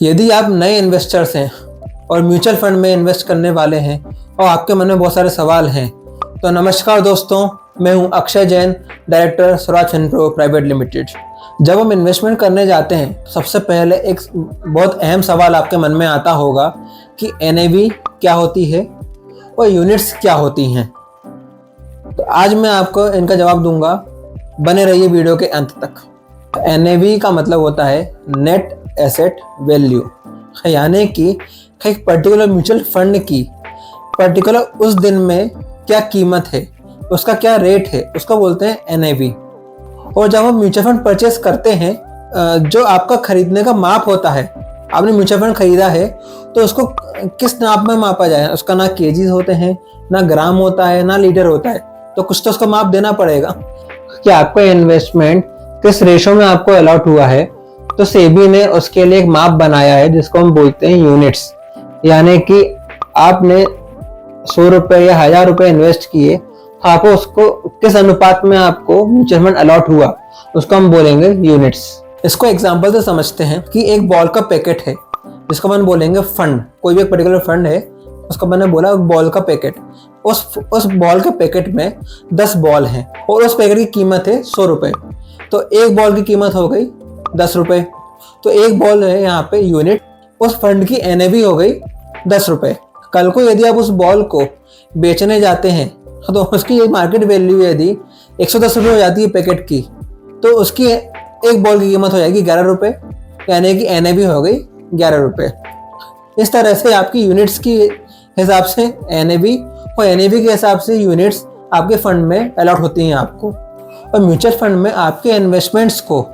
यदि आप नए इन्वेस्टर्स हैं और म्यूचुअल फंड में इन्वेस्ट करने वाले हैं और आपके मन में बहुत सारे सवाल हैं, तो नमस्कार दोस्तों, मैं हूं Akshay Jain, director Swaraj Finpro private limited. जब हम इन्वेस्टमेंट करने जाते हैं, सबसे पहले एक बहुत अहम सवाल आपके मन में आता होगा कि NAV क्या होती है और यूनिट्स क्या होती हैं। तो आज मैं आपको इनका जवाब दूंगा, बने रहिए वीडियो के अंत तक। NAV का मतलब होता है नेट एसेट वैल्यू, यानी कि एक पर्टिकुलर म्यूचुअल फंड की पर्टिकुलर उस दिन में क्या कीमत है, उसका क्या रेट है, उसको बोलते हैं NAV। और जब हम म्यूचुअल फंड परचेस करते हैं, जो आपका खरीदने का माप होता है, आपने म्यूचुअल फंड खरीदा है तो उसको किस नाप में मापा जाए, उसका ना केजीज होते हैं, ना ग्राम होता है, ना लीटर होता है, तो कुछ तो उसका माप देना पड़ेगा कि आपका इन्वेस्टमेंट किस रेशो में आपको अलॉट हुआ है। तो सेबी ने उसके लिए एक माप बनाया है जिसको हम बोलते हैं यूनिट्स, यानी कि आपने 100 रुपए या 1000 रुपए इन्वेस्ट किए, आपको उसको किस अनुपात में आपको म्यूचुअल फंड अलॉट हुआ, उसको हम बोलेंगे यूनिट्स। इसको एग्जांपल से समझते हैं कि एक बॉल का पैकेट है जिसको अपन बोलेंगे फंड। कोई भी एक पर्टिकुलर फंड है, उसको मैंने बोला बॉल का पैकेट। उस बॉल के पैकेट में 10 बॉल हैं और उस पैकेट की कीमत है 100 रुपए। तो एक बॉल की कीमत हो गई 10 रुपए, तो एक बॉल है यहाँ पे यूनिट। उस फंड की NAV हो गई 10 रुपए। कल को यदि आप उस बॉल को बेचने जाते हैं तो उसकी मार्केट वैल्यू यदि 110 रुपये हो जाती है पैकेट की, तो उसकी एक बॉल की कीमत हो जाएगी 11 रुपये, यानी कि NAV हो गई 11 रुपये। इस तरह से आपकी यूनिट्स की हिसाब से NAV और NAV के हिसाब से यूनिट्स आपके फंड में अलॉट होती हैं आपको। और म्यूचुअल फंड में आपके इन्वेस्टमेंट्स को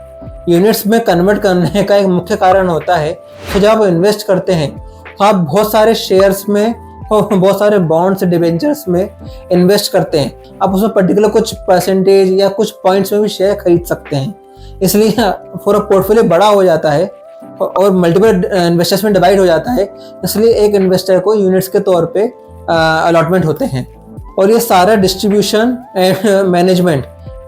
यूनिट्स में कन्वर्ट करने का एक मुख्य कारण होता है कि जब आप इन्वेस्ट करते हैं तो आप बहुत सारे शेयर्स में और बहुत सारे बॉन्ड्स डिबेंचर्स में इन्वेस्ट करते हैं। आप उसमें पर्टिकुलर कुछ परसेंटेज या कुछ पॉइंट्स में भी शेयर खरीद सकते हैं, इसलिए पूरा पोर्टफोलियो बड़ा हो जाता है और मल्टीपल इन्वेस्टर्स में डिवाइड हो जाता है। इसलिए एक इन्वेस्टर को यूनिट्स के तौर पे अलॉटमेंट होते हैं। और ये सारा डिस्ट्रीब्यूशन एंड मैनेजमेंट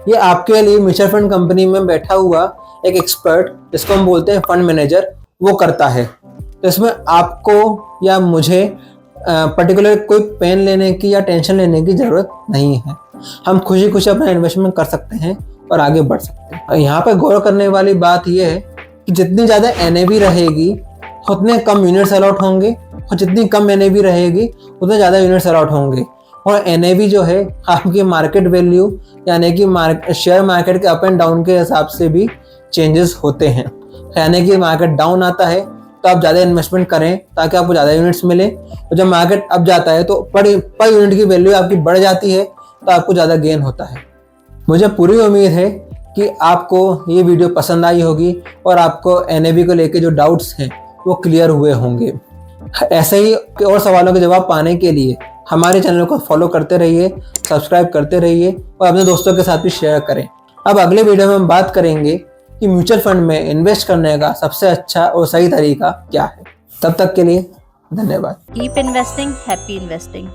ये आपके लिए म्यूचुअल फंड कंपनी में बैठा हुआ एक एक्सपर्ट, जिसको हम बोलते हैं फंड मैनेजर, वो करता है। तो इसमें आपको या मुझे पर्टिकुलर कोई पेन लेने की या टेंशन लेने की ज़रूरत नहीं है। हम खुशी खुशी अपना इन्वेस्टमेंट कर सकते हैं और आगे बढ़ सकते हैं। यहाँ पर गौर करने वाली बात यह है कि जितनी ज़्यादा NAV रहेगी उतने कम यूनिट्स अलॉट होंगे, और जितनी कम NAV रहेगी उतने ज़्यादा यूनिट्स अलॉट होंगे। और NAV जो है आपकी मार्केट वैल्यू, यानी कि शेयर मार्केट के अप एंड डाउन के हिसाब से भी चेंजेस होते हैं। यानी कि मार्केट डाउन आता है तो आप ज़्यादा इन्वेस्टमेंट करें ताकि आपको ज़्यादा यूनिट्स मिले, और जब मार्केट अप जाता है तो पर यूनिट की वैल्यू आपकी बढ़ जाती है तो आपको ज़्यादा गेन होता है। मुझे पूरी उम्मीद है कि आपको ये वीडियो पसंद आई होगी और आपको NAV को लेके जो डाउट्स हैं वो क्लियर हुए होंगे। ऐसे ही और सवालों के जवाब पाने के लिए हमारे चैनल को फॉलो करते रहिए, सब्सक्राइब करते रहिए और अपने दोस्तों के साथ भी शेयर करें। अब अगले वीडियो में हम बात करेंगे कि म्यूचुअल फंड में इन्वेस्ट करने का सबसे अच्छा और सही तरीका क्या है। तब तक के लिए धन्यवाद। Keep investing, happy investing.